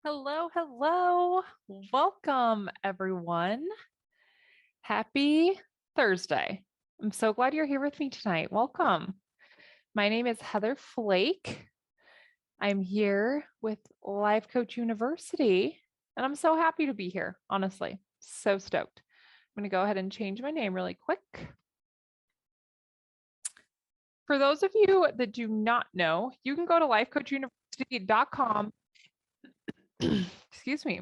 Hello, hello. Welcome, everyone. Happy Thursday. I'm so glad you're here with me tonight. Welcome. My name is Heather Flake. I'm here with Life Coach University, and I'm so happy to be here, honestly. So stoked. I'm going to go ahead and change my name really quick. For those of you that do not know, you can go to lifecoachuniversity.com. Excuse me.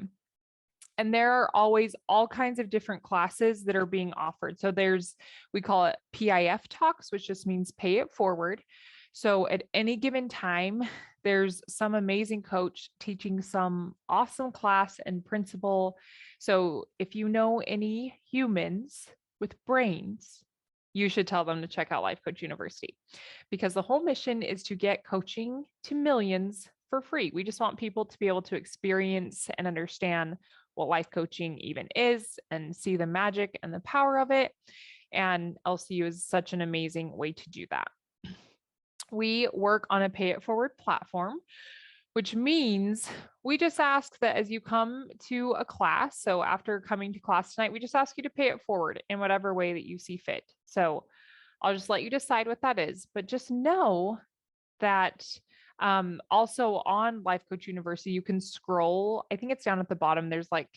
And there are always all kinds of different classes that are being offered. So we call it PIF talks, which just means pay it forward. So at any given time, there's some amazing coach teaching some awesome class and principle. So if you know any humans with brains, you should tell them to check out Life Coach University, because the whole mission is to get coaching to millions for free. We just want people to be able to experience and understand what life coaching even is and see the magic and the power of it. And LCU is such an amazing way to do that. We work on a pay it forward platform, which means we just ask that as you come to a class, so after coming to class tonight, we just ask you to pay it forward in whatever way that you see fit. So I'll just let you decide what that is, but just know that also on Life Coach University, you can scroll. I think it's down at the bottom. There's like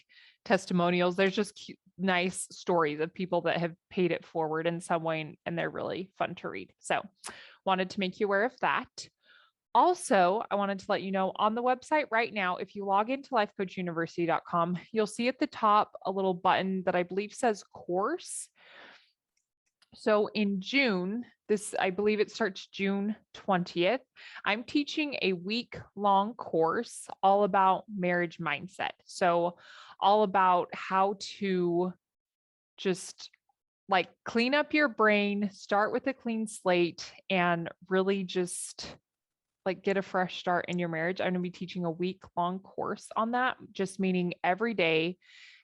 testimonials. There's just cute, nice stories of people that have paid it forward in some way, and they're really fun to read. So wanted to make you aware of that. Also, I wanted to let you know on the website right now, if you log into lifecoachuniversity.com, you'll see at the top a little button that I believe says course. So in June, I believe it starts June 20th, I'm teaching a week-long course all about marriage mindset. So all about how to just like clean up your brain, start with a clean slate, and really just like get a fresh start in your marriage. I'm going to be teaching a week-long course on that, just meaning every day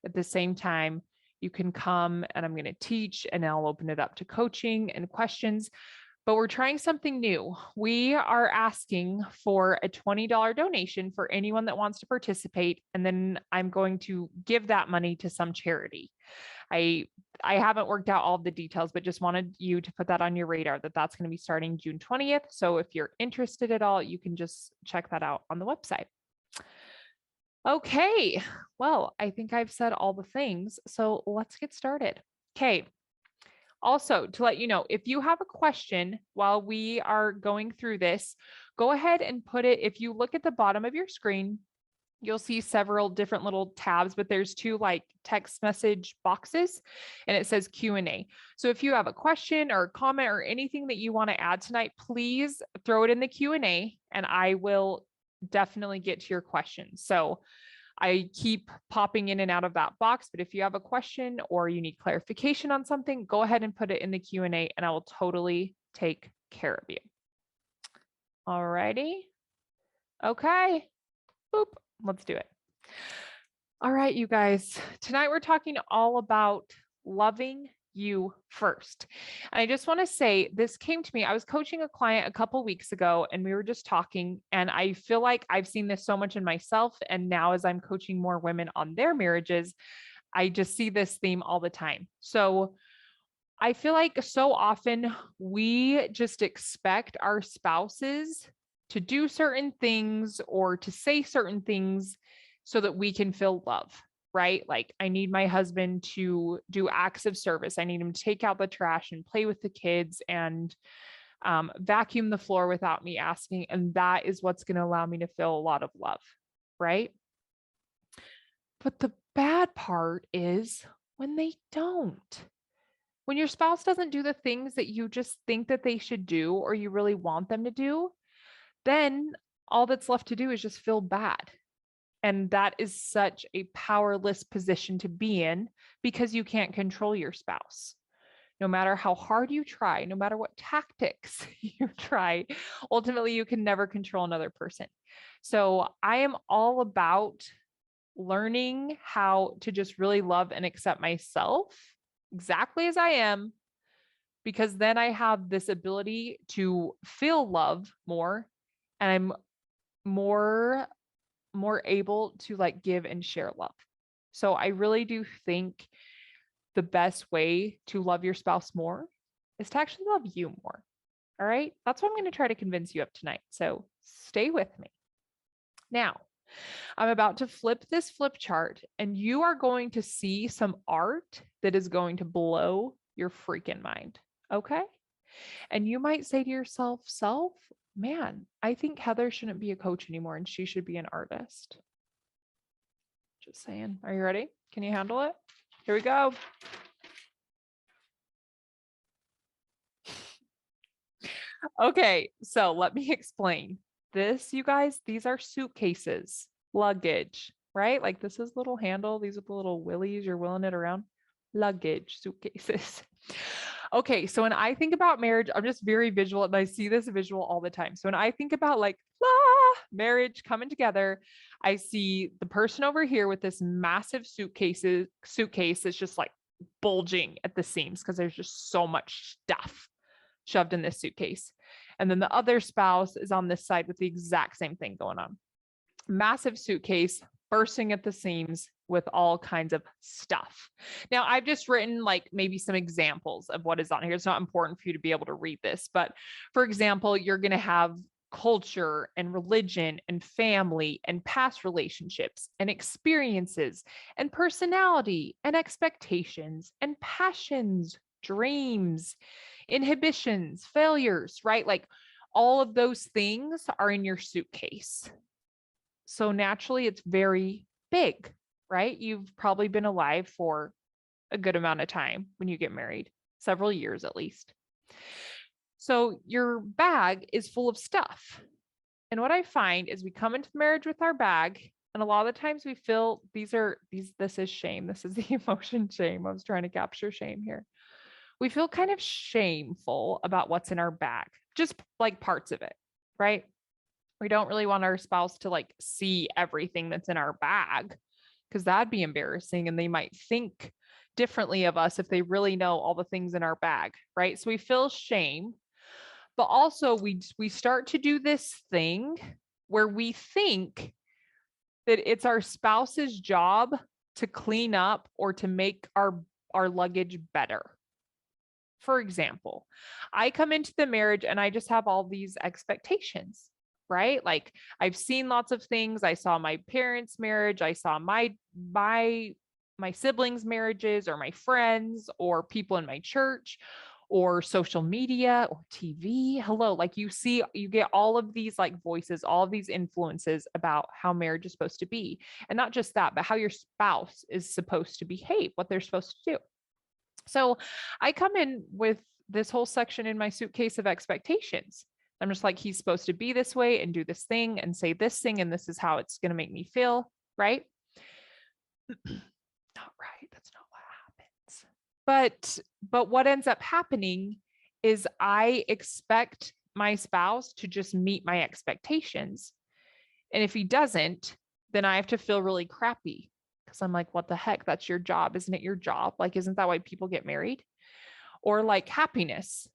at the same time you can come and I'm going to teach, and I'll open it up to coaching and questions. But we're trying something new. We are asking for a $20 donation for anyone that wants to participate. And then I'm going to give that money to some charity. I haven't worked out all of the details, but just wanted you to put that on your radar that that's going to be starting June 20th. So if you're interested at all, you can just check that out on the website. Okay, well, I think I've said all the things, so let's get started. Okay, also to let you know, if you have a question while we are going through this, go ahead and put it, if you look at the bottom of your screen, you'll see several different little tabs, but there's two like text message boxes and it says Q&A. So if you have a question or a comment or anything that you want to add tonight, please throw it in the Q&A and I will definitely get to your questions. So I keep popping in and out of that box, but if you have a question or you need clarification on something, go ahead and put it in the Q&A and I will totally take care of you. All righty. Okay. Boop. Let's do it. All right, you guys. Tonight we're talking all about loving you first. And I just want to say this came to me. I was coaching a client a couple weeks ago and we were just talking, and I feel like I've seen this so much in myself. And now as I'm coaching more women on their marriages, I just see this theme all the time. So I feel like so often we just expect our spouses to do certain things or to say certain things so that we can feel love, right? Like I need my husband to do acts of service. I need him to take out the trash and play with the kids and vacuum the floor without me asking. And that is what's going to allow me to feel a lot of love, right? But the bad part is when they don't. When your spouse doesn't do the things that you just think that they should do or you really want them to do, then all that's left to do is just feel bad. And that is such a powerless position to be in because you can't control your spouse. No matter how hard you try, no matter what tactics you try, ultimately you can never control another person. So I am all about learning how to just really love and accept myself exactly as I am, because then I have this ability to feel love more and I'm more more able to like give and share love. So I really do think the best way to love your spouse more is to actually love you more. All right. That's what I'm going to try to convince you of tonight. So stay with me. Now, I'm about to flip this flip chart, and you are going to see some art that is going to blow your freaking mind. Okay. And you might say to yourself, man, I think Heather shouldn't be a coach anymore and she should be an artist. Just saying. Are you ready? Can you handle it? Here we go. Okay, so let me explain. This, you guys, these are suitcases, luggage, right? Like this is little handle. These are the little willies. You're wheeling it around. Luggage, suitcases. Okay, so when I think about marriage, I'm just very visual and I see this visual all the time. So when I think about like marriage coming together, I see the person over here with this massive suitcase that's just like bulging at the seams because there's just so much stuff shoved in this suitcase. And then the other spouse is on this side with the exact same thing going on. Massive suitcase bursting at the seams with all kinds of stuff. Now, I've just written like maybe some examples of what is on here. It's not important for you to be able to read this, but for example, you're going to have culture and religion and family and past relationships and experiences and personality and expectations and passions, dreams, inhibitions, failures, right? Like all of those things are in your suitcase. So naturally, it's very big, right? You've probably been alive for a good amount of time when you get married, several years at least. So your bag is full of stuff. And what I find is we come into marriage with our bag, and a lot of the times we feel this is shame. This is the emotion shame. I was trying to capture shame here. We feel kind of shameful about what's in our bag, just like parts of it, right? We don't really want our spouse to like see everything that's in our bag because that'd be embarrassing and they might think differently of us if they really know all the things in our bag, right? So we feel shame, but also we start to do this thing where we think that it's our spouse's job to clean up or to make our luggage better. For example, I come into the marriage and I just have all these expectations, right? Like I've seen lots of things. I saw my parents' marriage. I saw my siblings' marriages or my friends or people in my church or social media or TV. Hello, like you get all of these like voices, all of these influences about how marriage is supposed to be. And not just that, but how your spouse is supposed to behave, what they're supposed to do. So I come in with this whole section in my suitcase of expectations. I'm just like, he's supposed to be this way and do this thing and say this thing, and this is how it's going to make me feel, right? Not right. That's not what happens. But what ends up happening is I expect my spouse to just meet my expectations. And if he doesn't, then I have to feel really crappy. Because I'm like, what the heck? That's your job. Isn't it your job? Like, isn't that why people get married? Or like happiness.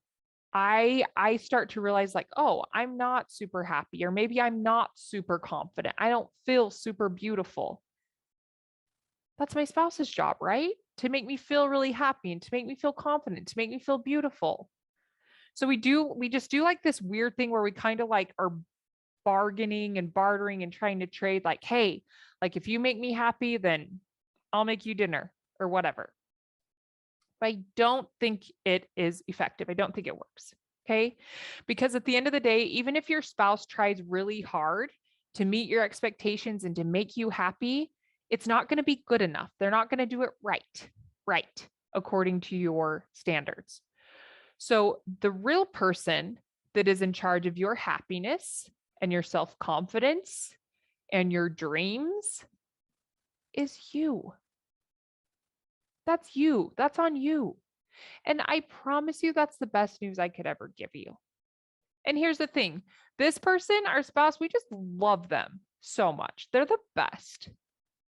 I start to realize like, oh, I'm not super happy, or maybe I'm not super confident. I don't feel super beautiful. That's my spouse's job, right? To make me feel really happy and to make me feel confident, to make me feel beautiful. So we just do like this weird thing where we kind of like are bargaining and bartering and trying to trade like, hey, like if you make me happy, then I'll make you dinner or whatever. But I don't think it is effective. I don't think it works. Okay. Because at the end of the day, even if your spouse tries really hard to meet your expectations and to make you happy, it's not going to be good enough. They're not going to do it right, according to your standards. So the real person that is in charge of your happiness and your self-confidence and your dreams is you. That's you. That's on you. And I promise you, that's the best news I could ever give you. And here's the thing. This person, our spouse, we just love them so much. They're the best.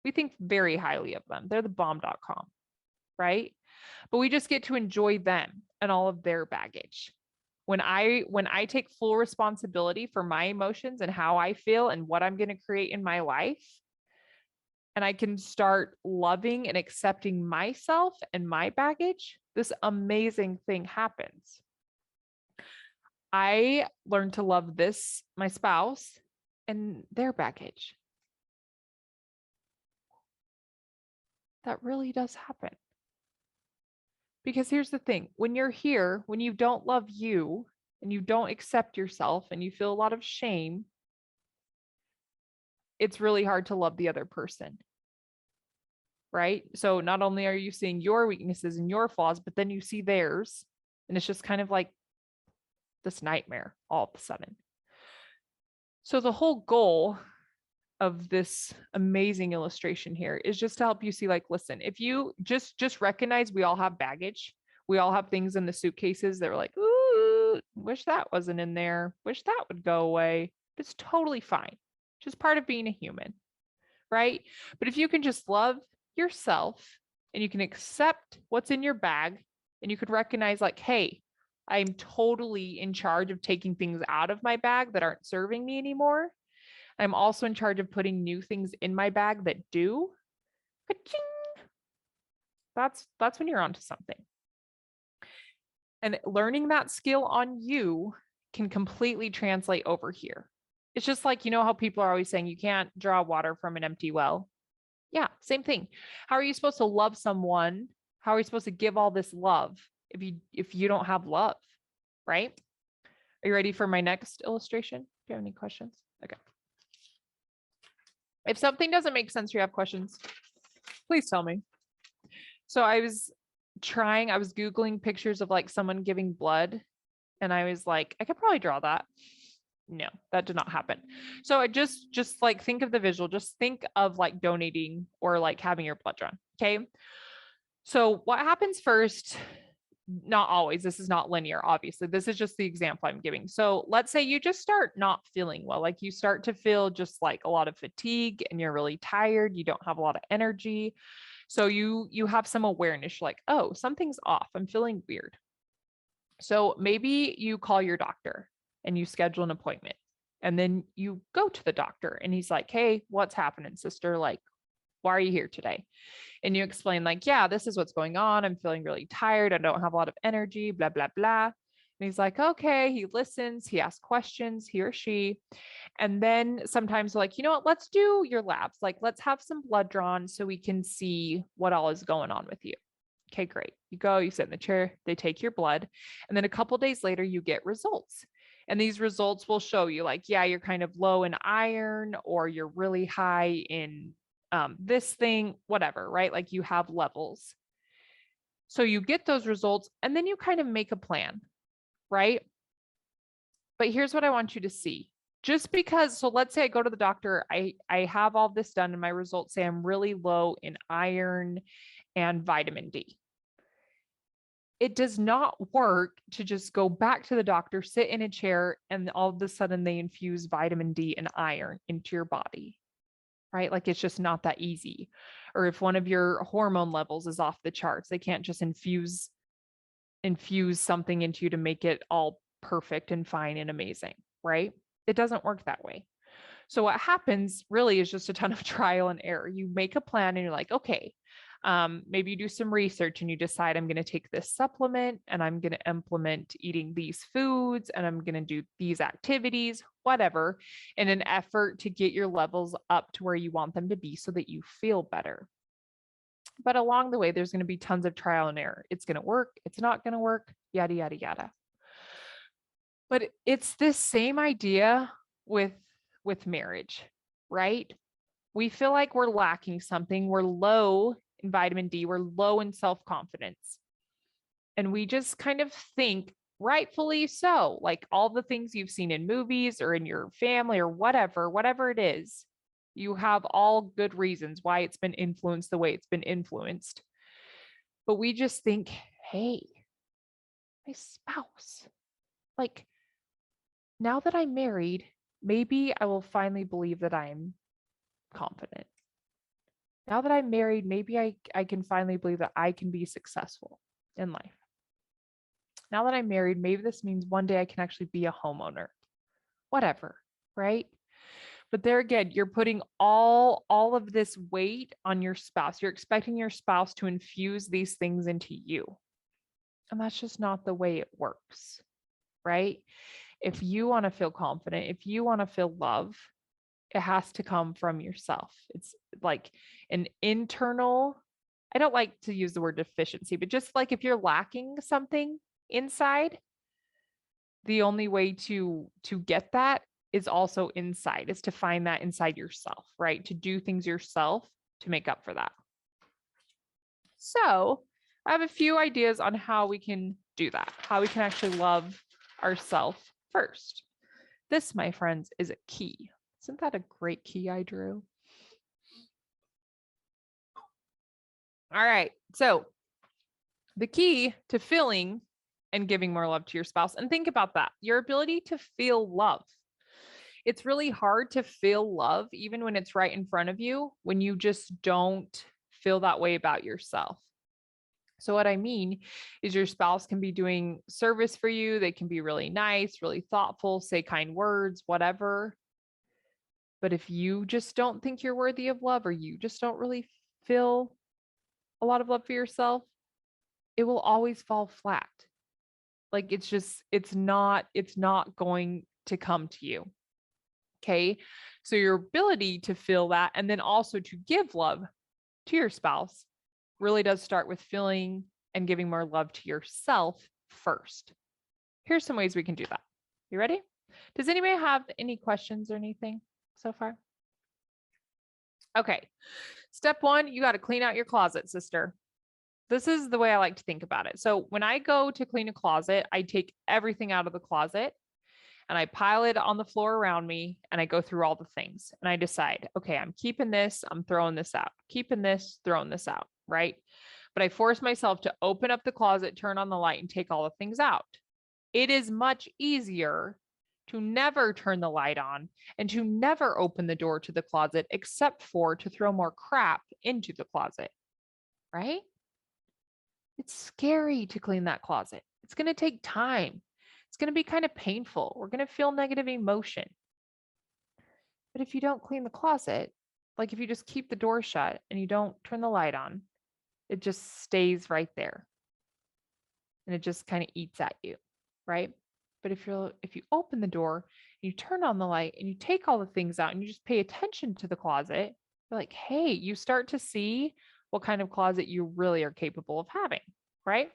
We think very highly of them. They're the bomb.com, right? But we just get to enjoy them and all of their baggage. When I take full responsibility for my emotions and how I feel and what I'm going to create in my life, and I can start loving and accepting myself and my baggage, this amazing thing happens. I learned to love my spouse, and their baggage. That really does happen. Because here's the thing, when you're here, when you don't love you and you don't accept yourself and you feel a lot of shame, it's really hard to love the other person. Right? So not only are you seeing your weaknesses and your flaws, but then you see theirs. And it's just kind of like this nightmare all of a sudden. So the whole goal of this amazing illustration here is just to help you see, like, listen, if you just recognize we all have baggage. We all have things in the suitcases that are like, ooh, wish that wasn't in there. Wish that would go away. It's totally fine. Just part of being a human, right? But if you can just love yourself and you can accept what's in your bag and you could recognize, like, hey, I'm totally in charge of taking things out of my bag that aren't serving me anymore. I'm also in charge of putting new things in my bag that do. Ka-ching! That's when you're onto something. And learning that skill on you can completely translate over here. It's just like, you know how people are always saying you can't draw water from an empty well. Yeah, same thing. How are you supposed to love someone? How are you supposed to give all this love if you don't have love, right? Are you ready for my next illustration? Do you have any questions? Okay. If something doesn't make sense or you have questions, please tell me. So I was Googling pictures of like someone giving blood, and I was like, I could probably draw that. No, that did not happen. So I just like think of the visual, just think of like donating or like having your blood drawn. Okay. So what happens first, not always, this is not linear, obviously. This is just the example I'm giving. So let's say you just start not feeling well, like you start to feel just like a lot of fatigue and you're really tired, you don't have a lot of energy. So you have some awareness, like, oh, something's off, I'm feeling weird. So maybe you call your doctor and you schedule an appointment, and then you go to the doctor and he's like, hey, what's happening, sister? Like, why are you here today? And you explain, like, yeah, this is what's going on. I'm feeling really tired. I don't have a lot of energy, blah, blah, blah. And he's like, okay, he listens, he asks questions, he or she. And then sometimes like, you know what, let's do your labs. Like, let's have some blood drawn so we can see what all is going on with you. Okay, great. You go, you sit in the chair, they take your blood. And then a couple days later, you get results. And these results will show you, like, yeah, you're kind of low in iron, or you're really high in this thing, whatever, right? Like you have levels. So you get those results and then you kind of make a plan, right? But here's what I want you to see. Just because, so let's say I go to the doctor, I have all this done and my results say I'm really low in iron and vitamin D. It does not work to just go back to the doctor, sit in a chair, and all of a sudden they infuse vitamin D and iron into your body. Right? Like it's just not that easy. Or if one of your hormone levels is off the charts, they can't just infuse something into you to make it all perfect and fine and amazing, right? It doesn't work that way. So what happens really is just a ton of trial and error. You make a plan and you're like, okay, maybe you do some research and you decide I'm going to take this supplement and I'm going to implement eating these foods and I'm going to do these activities, whatever, in an effort to get your levels up to where you want them to be so that you feel better. But along the way, there's going to be tons of trial and error. It's going to work. It's not going to work, yada, yada, yada. But it's this same idea with marriage, right? We feel like we're lacking something. We're low in vitamin D. We're low in self-confidence. And we just kind of think, rightfully so, like all the things you've seen in movies or in your family or whatever it is, you have all good reasons why it's been influenced the way it's been influenced. But we just think, hey, my spouse, like now that I'm married, maybe I will finally believe that I'm confident. Now that I'm married, maybe I can finally believe that I can be successful in life. Now that I'm married, maybe this means one day I can actually be a homeowner. Whatever, right? But there again, you're putting all of this weight on your spouse. You're expecting your spouse to infuse these things into you. And that's just not the way it works, right? If you want to feel confident, if you want to feel love, it has to come from yourself. It's like an internal, I don't like to use the word deficiency, but just like if you're lacking something inside, the only way to get that is also inside, is to find that inside yourself, right? To do things yourself to make up for that. So I have a few ideas on how we can do that, how we can actually love ourselves first. This, my friends, is a key. Isn't that a great key I drew? All right. So the key to feeling and giving more love to your spouse, and think about that, your ability to feel love. It's really hard to feel love, even when it's right in front of you, when you just don't feel that way about yourself. So what I mean is your spouse can be doing service for you. They can be really nice, really thoughtful, say kind words, whatever. But if you just don't think you're worthy of love, or you just don't really feel a lot of love for yourself, it will always fall flat. Like it's not going to come to you. Okay. So your ability to feel that, and then also to give love to your spouse, really does start with feeling and giving more love to yourself first. Here's some ways we can do that. You ready? Does anybody have any questions or anything so far? Okay. Step one, you got to clean out your closet, sister. This is the way I like to think about it. So when I go to clean a closet, I take everything out of the closet and I pile it on the floor around me, and I go through all the things and I decide, okay, I'm keeping this, I'm throwing this out, keeping this, throwing this out, right? But I force myself to open up the closet, turn on the light, and take all the things out. It is much easier to never turn the light on and to never open the door to the closet, except for to throw more crap into the closet, right? It's scary to clean that closet. It's going to take time. It's going to be kind of painful. We're going to feel negative emotion. But if you don't clean the closet, like if you just keep the door shut and you don't turn the light on, it just stays right there. And it just kind of eats at you, right? But if you open the door and you turn on the light and you take all the things out and you just pay attention to the closet, you're like, hey, you start to see what kind of closet you really are capable of having, right?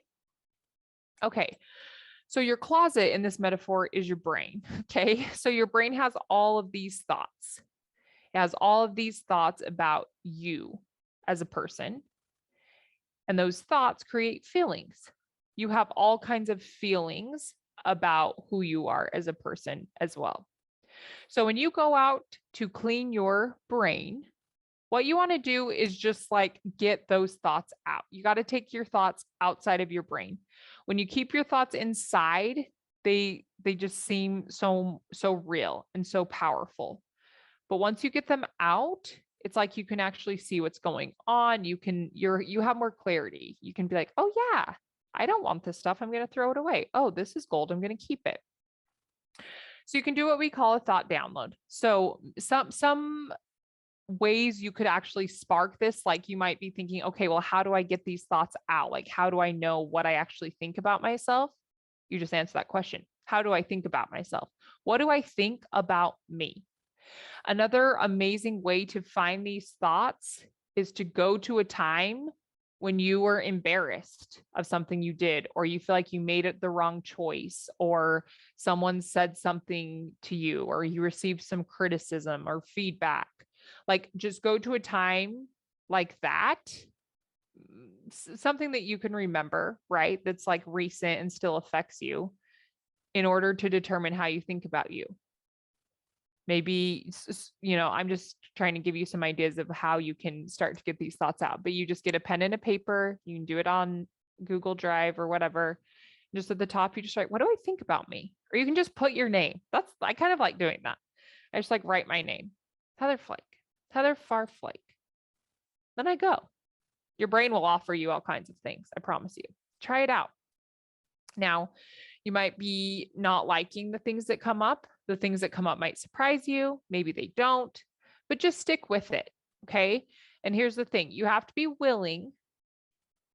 Okay. So your closet in this metaphor is your brain. Okay. So your brain has all of these thoughts. It has all of these thoughts about you as a person. And those thoughts create feelings. You have all kinds of feelings about who you are as a person as well. So when you go out to clean your brain, what you want to do is just like get those thoughts out. You got to take your thoughts outside of your brain. When you keep your thoughts inside, they just seem so real and so powerful. But once you get them out, it's like you can actually see what's going on. You have more clarity. You can be like, oh yeah, I don't want this stuff. I'm going to throw it away. Oh, this is gold. I'm going to keep it. So you can do what we call a thought download. So some ways you could actually spark this, like you might be thinking, okay, well, how do I get these thoughts out? Like, how do I know what I actually think about myself? You just answer that question. How do I think about myself? What do I think about me? Another amazing way to find these thoughts is to go to a time when you were embarrassed of something you did, or you feel like you made it the wrong choice, or someone said something to you, or you received some criticism or feedback. Like just go to a time like that, something that you can remember, right? That's like recent and still affects you, in order to determine how you think about you. Maybe, I'm just trying to give you some ideas of how you can start to get these thoughts out, but you just get a pen and a paper. You can do it on Google Drive or whatever. Just at the top, you just write, what do I think about me? Or you can just put your name. I kind of like doing that. I just like write my name, Heather Flake, Heather Flake. Then I go. Your brain will offer you all kinds of things. I promise you. Try it out. Now, you might be not liking the things that come up. The things that come up might surprise you. Maybe they don't, but just stick with it. Okay. And here's the thing, you have to be willing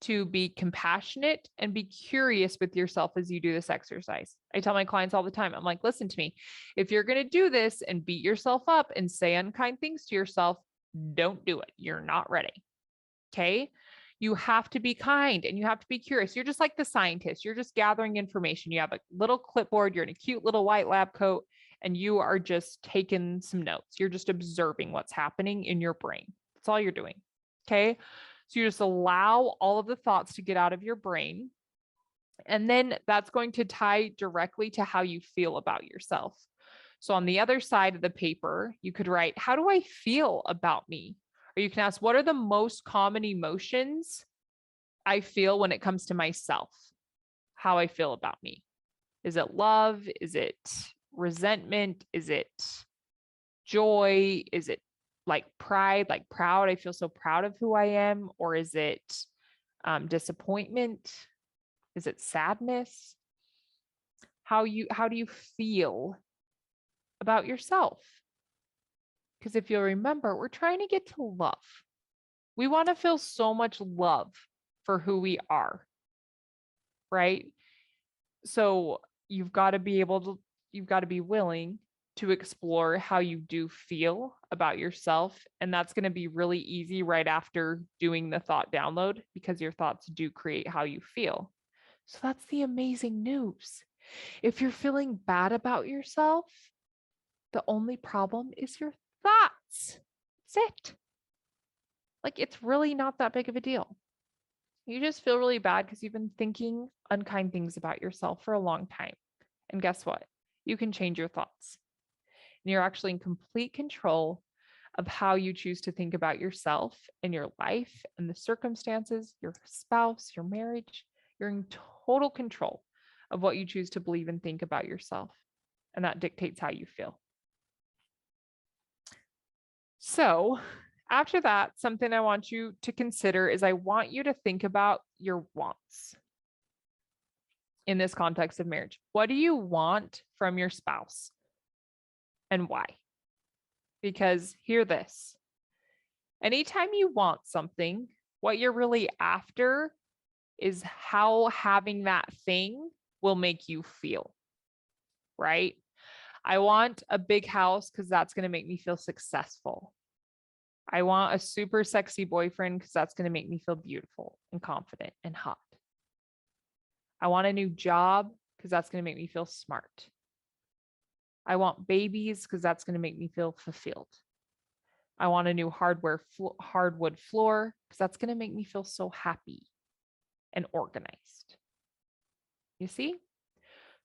to be compassionate and be curious with yourself as you do this exercise. I tell my clients all the time, I'm like, listen to me. If you're going to do this and beat yourself up and say unkind things to yourself, don't do it. You're not ready. Okay. You have to be kind and you have to be curious. You're just like the scientist. You're just gathering information. You have a little clipboard. You're in a cute little white lab coat and you are just taking some notes. You're just observing what's happening in your brain. That's all you're doing. Okay. So you just allow all of the thoughts to get out of your brain. And then that's going to tie directly to how you feel about yourself. So on the other side of the paper, you could write, how do I feel about me? Or you can ask, what are the most common emotions I feel when it comes to myself? How I feel about me? Is it love? Is it resentment? Is it joy? Is it like pride, like proud? I feel so proud of who I am. Or is it disappointment? Is it sadness? How do you feel about yourself? Because if you'll remember, we're trying to get to love. We want to feel so much love for who we are, right? So you've got to be willing to explore how you do feel about yourself. And that's going to be really easy right after doing the thought download because your thoughts do create how you feel. So that's the amazing news. If you're feeling bad about yourself, the only problem is your thoughts. That's it. Like, it's really not that big of a deal. You just feel really bad because you've been thinking unkind things about yourself for a long time. And guess what? You can change your thoughts. And you're actually in complete control of how you choose to think about yourself and your life and the circumstances, your spouse, your marriage. You're in total control of what you choose to believe and think about yourself. And that dictates how you feel. So, after that, something I want you to consider is I want you to think about your wants in this context of marriage. What do you want from your spouse and why? Because hear this. Anytime you want something, what you're really after is how having that thing will make you feel, right? I want a big house because that's going to make me feel successful. I want a super sexy boyfriend because that's going to make me feel beautiful and confident and hot. I want a new job because that's going to make me feel smart. I want babies because that's going to make me feel fulfilled. I want a new hardwood floor because that's going to make me feel so happy and organized. You see?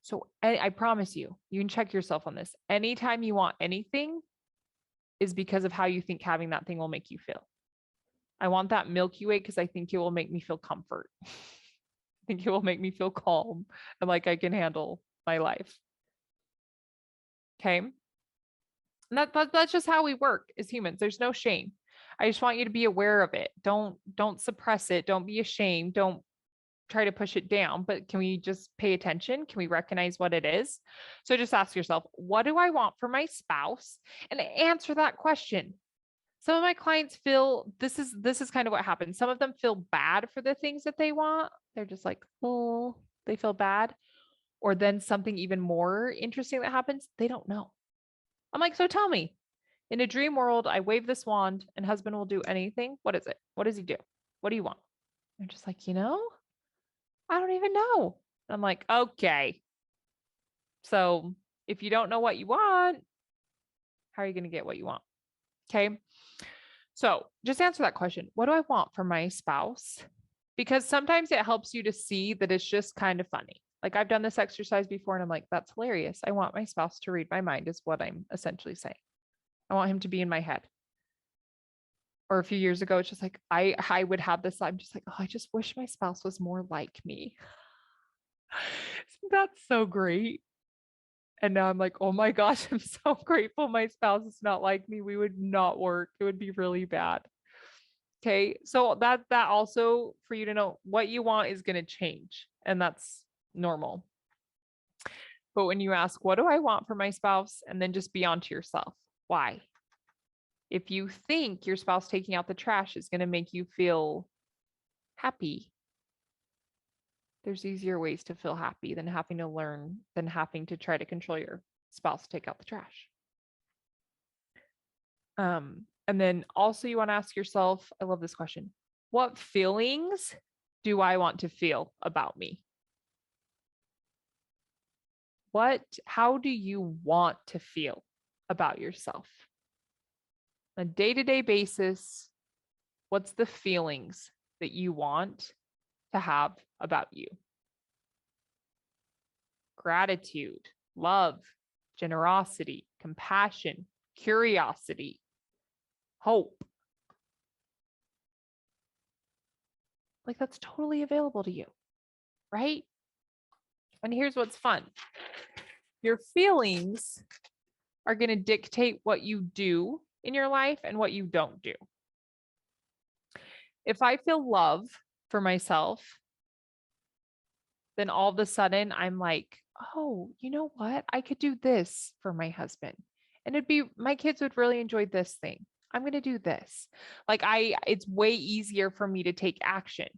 So I promise you, you can check yourself on this. Anytime you want anything is because of how you think having that thing will make you feel. I want that Milky Way because I think it will make me feel comfort. I think it will make me feel calm and like I can handle my life. Okay. And that's just how we work as humans. There's no shame. I just want you to be aware of it. Don't suppress it. Don't be ashamed. Don't try to push it down, but can we just pay attention? Can we recognize what it is? So just ask yourself, what do I want for my spouse? And answer that question. Some of my clients feel this is kind of what happens. Some of them feel bad for the things that they want. They're just like, oh, they feel bad. Or then something even more interesting that happens, they don't know. I'm like, so tell me, in a dream world, I wave this wand and husband will do anything. What is it? What does he do? What do you want? They're just like, I don't even know. I'm like, okay. So if you don't know what you want, how are you going to get what you want? Okay. So just answer that question. What do I want for my spouse? Because sometimes it helps you to see that it's just kind of funny. Like I've done this exercise before and I'm like, that's hilarious. I want my spouse to read my mind is what I'm essentially saying. I want him to be in my head. Or a few years ago, it's just like, I would have this. I'm just like, oh, I just wish my spouse was more like me. That's so great. And now I'm like, oh my gosh, I'm so grateful my spouse is not like me. We would not work. It would be really bad. Okay. So that also for you to know what you want is going to change. And that's normal. But when you ask, what do I want for my spouse? And then just be honest to yourself. Why? If you think your spouse taking out the trash is going to make you feel happy, there's easier ways to feel happy than having to try to control your spouse to take out the trash. And then also you want to ask yourself, I love this question, what feelings do I want to feel about me? How do you want to feel about yourself? On a day-to-day basis, what's the feelings that you want to have about you? Gratitude, love, generosity, compassion, curiosity, hope. Like that's totally available to you, right? And here's what's fun. Your feelings are going to dictate what you do in your life and what you don't do. If I feel love for myself, then all of a sudden I'm like, oh, you know what? I could do this for my husband. And my kids would really enjoy this thing. I'm going to do this. It's way easier for me to take action.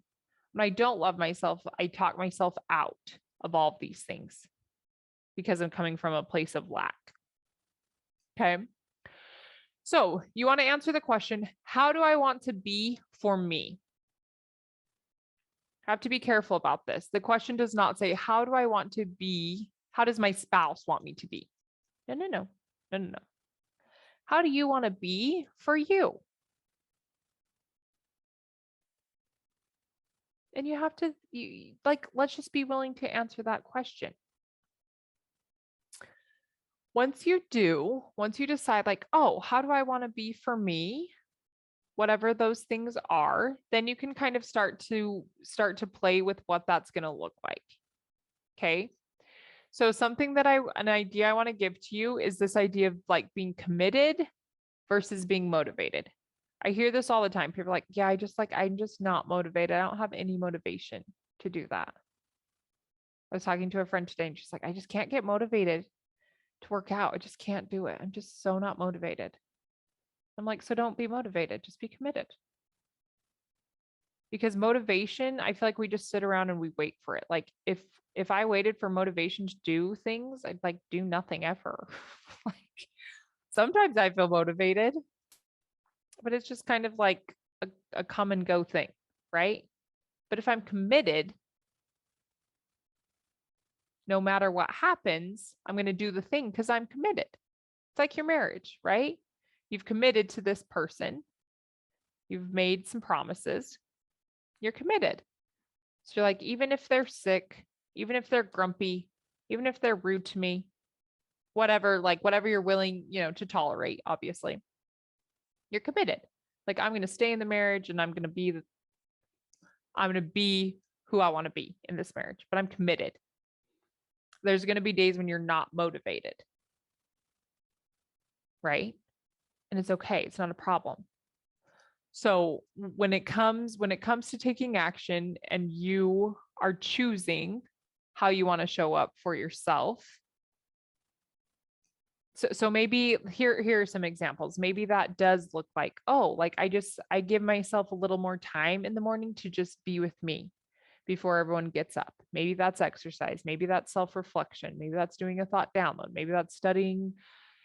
When I don't love myself, I talk myself out of all of these things because I'm coming from a place of lack. Okay. So you want to answer the question, how do I want to be for me? I have to be careful about this. The question does not say, how do I want to be? How does my spouse want me to be? No. How do you want to be for you? And you have to, let's just be willing to answer that question. Once you decide oh, how do I want to be for me? Whatever those things are, then you can kind of start to play with what that's going to look like. Okay. So an idea I want to give to you is this idea of being committed versus being motivated. I hear this all the time. People are like, yeah, I'm just not motivated. I don't have any motivation to do that. I was talking to a friend today and she's like, I just can't get motivated to work out. I just can't do it. I'm just so not motivated. I'm like, so don't be motivated. Just be committed. Because motivation, I feel like we just sit around and we wait for it. Like if I waited for motivation to do things, I'd do nothing ever. Sometimes I feel motivated, but it's just kind of like a come and go thing, right? But if I'm committed, no matter what happens, I'm going to do the thing because I'm committed. It's like your marriage, right? You've committed to this person. You've made some promises. You're committed. So you're like, even if they're sick, even if they're grumpy, even if they're rude to me, whatever you're willing, to tolerate, obviously, you're committed. I'm going to stay in the marriage and I'm going to be who I want to be in this marriage, but I'm committed. There's going to be days when you're not motivated. Right? And it's okay. It's not a problem. So when it comes to taking action and you are choosing how you want to show up for yourself. So maybe here are some examples. Maybe that does look like, I give myself a little more time in the morning to just be with me before everyone gets up. Maybe that's exercise. Maybe that's self-reflection. Maybe that's doing a thought download. Maybe that's studying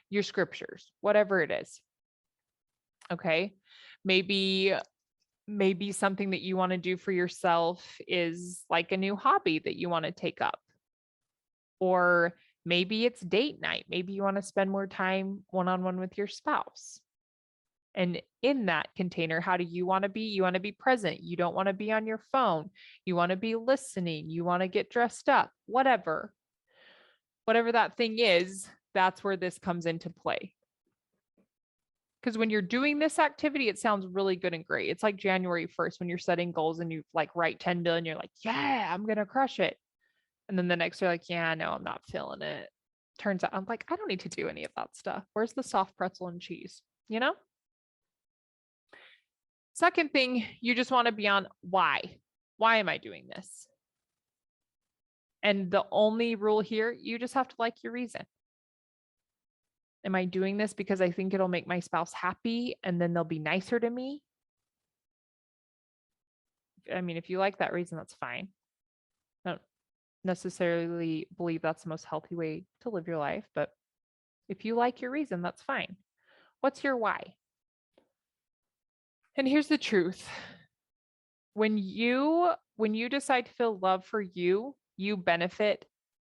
your scriptures, whatever it is. Okay. Maybe something that you want to do for yourself is like a new hobby that you want to take up. Or maybe it's date night. Maybe you want to spend more time one-on-one with your spouse. And in that container, how do you want to be? You want to be present. You don't want to be on your phone. You want to be listening. You want to get dressed up, whatever that thing is, that's where this comes into play. Because when you're doing this activity, it sounds really good and great. It's like January 1st when you're setting goals and you write 10 billion, you're like, yeah, I'm going to crush it. And then the next you're like, yeah, no, I'm not feeling it. Turns out I'm like, I don't need to do any of that stuff. Where's the soft pretzel and cheese? Second thing, you just want to be on why. Why am I doing this? And the only rule here, you just have to like your reason. Am I doing this because I think it'll make my spouse happy and then they'll be nicer to me? I mean, if you like that reason, that's fine. I don't necessarily believe that's the most healthy way to live your life, but if you like your reason, that's fine. What's your why? And here's the truth. When you decide to feel love for you, you benefit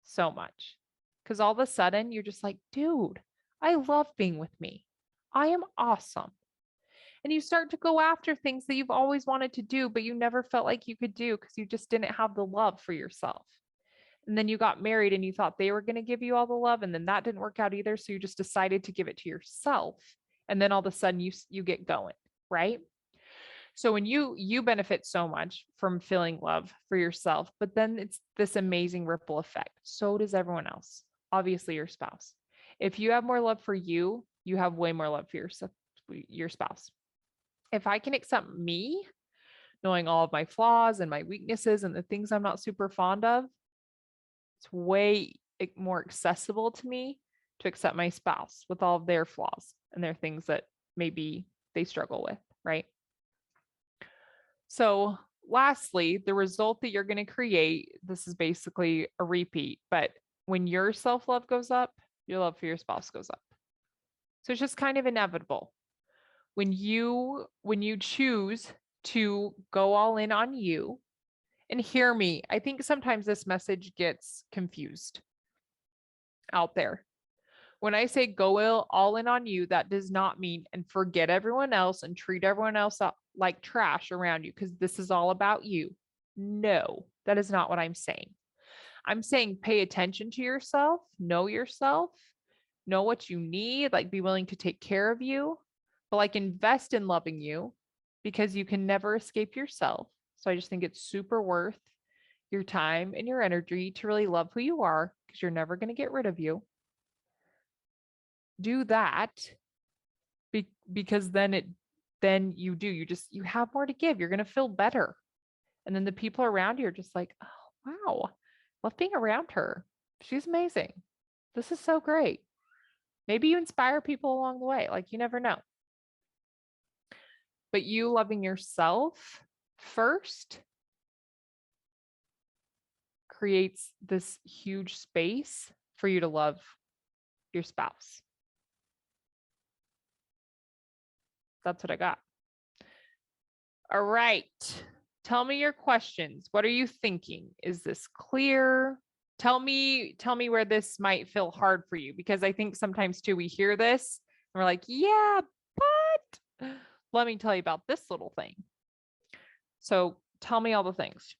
so much. Because all of a sudden you're just like, dude, I love being with me. I am awesome. And you start to go after things that you've always wanted to do, but you never felt like you could do because you just didn't have the love for yourself. And then you got married and you thought they were going to give you all the love, and then that didn't work out either. So you just decided to give it to yourself. And then all of a sudden you get going, right? So when you benefit so much from feeling love for yourself, but then it's this amazing ripple effect. So does everyone else, obviously your spouse. If you have more love for you, you have way more love for your spouse. If I can accept me, knowing all of my flaws and my weaknesses and the things I'm not super fond of, it's way more accessible to me to accept my spouse with all of their flaws and their things that maybe they struggle with, right? So lastly, the result that you're going to create, this is basically a repeat, but when your self-love goes up, your love for your spouse goes up. So it's just kind of inevitable. When you choose to go all in on you, and hear me, I think sometimes this message gets confused out there. When I say go all in on you, that does not mean and forget everyone else and treat everyone else like trash around you because this is all about you. No, that is not what I'm saying. I'm saying pay attention to yourself, know what you need, like be willing to take care of you, but like invest in loving you because you can never escape yourself. So I just think it's super worth your time and your energy to really love who you are because you're never going to get rid of you. Do that because then you have more to give. You're going to feel better. And then the people around you are just like, oh, wow, love being around her. She's amazing. This is so great. Maybe you inspire people along the way. Like you never know. But you loving yourself first creates this huge space for you to love your spouse. That's what I got. All right. Tell me your questions. What are you thinking? Is this clear? Tell me where this might feel hard for you, because I think sometimes too we hear this and we're like, yeah, but let me tell you about this little thing. So tell me all the things.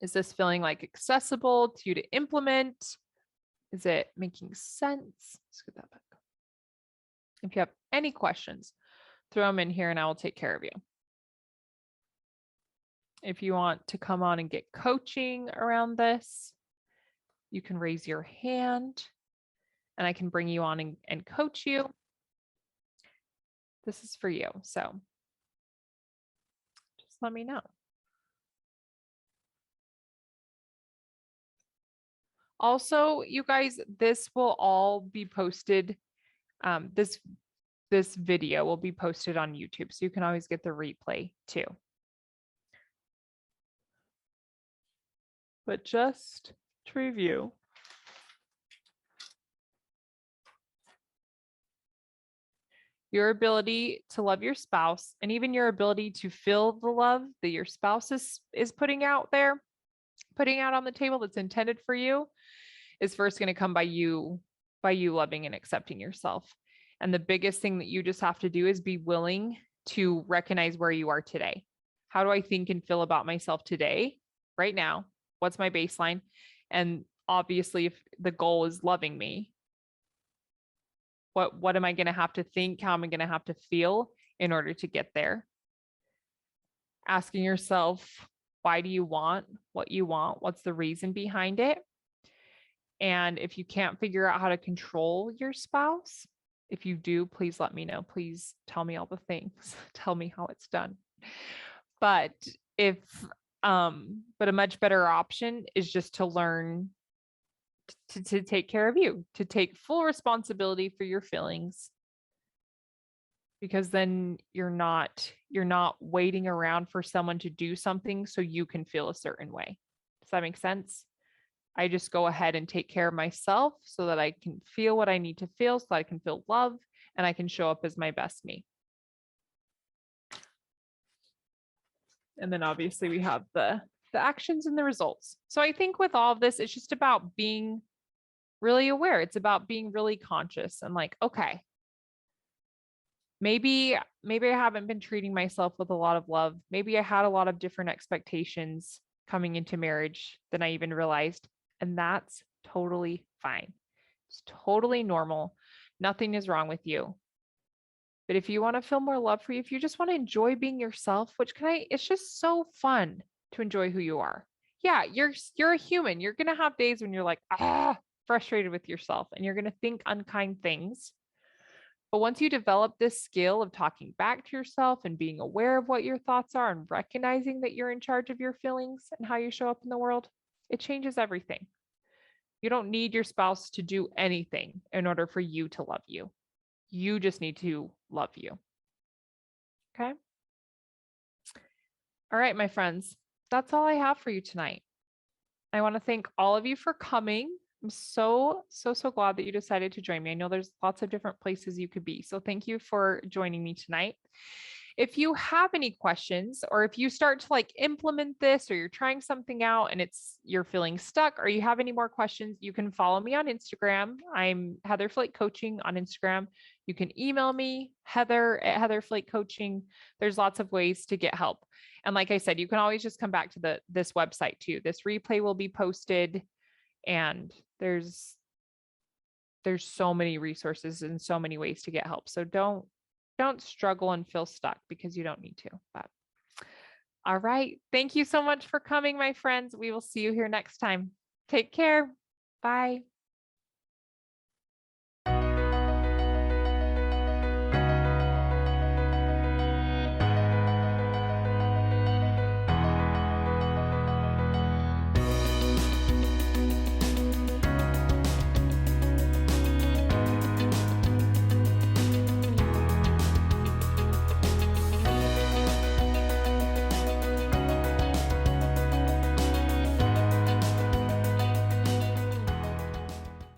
Is this feeling like accessible to you to implement? Is it making sense? Let's get that back. If you have any questions, throw them in here and I will take care of you. If you want to come on and get coaching around this, you can raise your hand and I can bring you on and coach you. This is for you. So just let me know. Also, you guys, this will all be posted. This video will be posted on YouTube, so you can always get the replay too. But just to review, your ability to love your spouse and even your ability to feel the love that your spouse is putting out there, putting out on the table that's intended for you, is first going to come by you loving and accepting yourself. And the biggest thing that you just have to do is be willing to recognize where you are today. How do I think and feel about myself today, right now? What's my baseline? And obviously, if the goal is loving me, what am I going to have to think? How am I going to have to feel in order to get there? Asking yourself, why do you want what you want? What's the reason behind it? And if you can't figure out how to control your spouse, if you do, please let me know. Please tell me all the things. Tell me how it's done. But but a much better option is just to learn to take care of you, to take full responsibility for your feelings, because then you're not waiting around for someone to do something so you can feel a certain way. Does that make sense? I just go ahead and take care of myself so that I can feel what I need to feel, so that I can feel love and I can show up as my best me. And then obviously we have the actions and the results. So I think with all of this, it's just about being really aware. It's about being really conscious and like, okay, maybe I haven't been treating myself with a lot of love. Maybe I had a lot of different expectations coming into marriage than I even realized. And that's totally fine. It's totally normal. Nothing is wrong with you. But if you want to feel more love for you, if you just want to enjoy being yourself, it's just so fun to enjoy who you are. Yeah, you're a human. You're gonna have days when you're like, frustrated with yourself, and you're gonna think unkind things. But once you develop this skill of talking back to yourself and being aware of what your thoughts are and recognizing that you're in charge of your feelings and how you show up in the world, it changes everything. You don't need your spouse to do anything in order for you to love you. You just need to love you. Okay. All right, my friends, that's all I have for you tonight. I want to thank all of you for coming. I'm so glad that you decided to join me. I know there's lots of different places you could be. So thank you for joining me tonight. If you have any questions, or if you start to like implement this, or you're trying something out and you're feeling stuck, or you have any more questions, you can follow me on Instagram. I'm Heather Flake Coaching on Instagram. You can email me, Heather at Heather Flake Coaching. There's lots of ways to get help. And like I said, you can always just come back to this website too. This replay will be posted, and there's so many resources and so many ways to get help. So don't struggle and feel stuck, because you don't need to. But all right. Thank you so much for coming, my friends. We will see you here next time. Take care. Bye.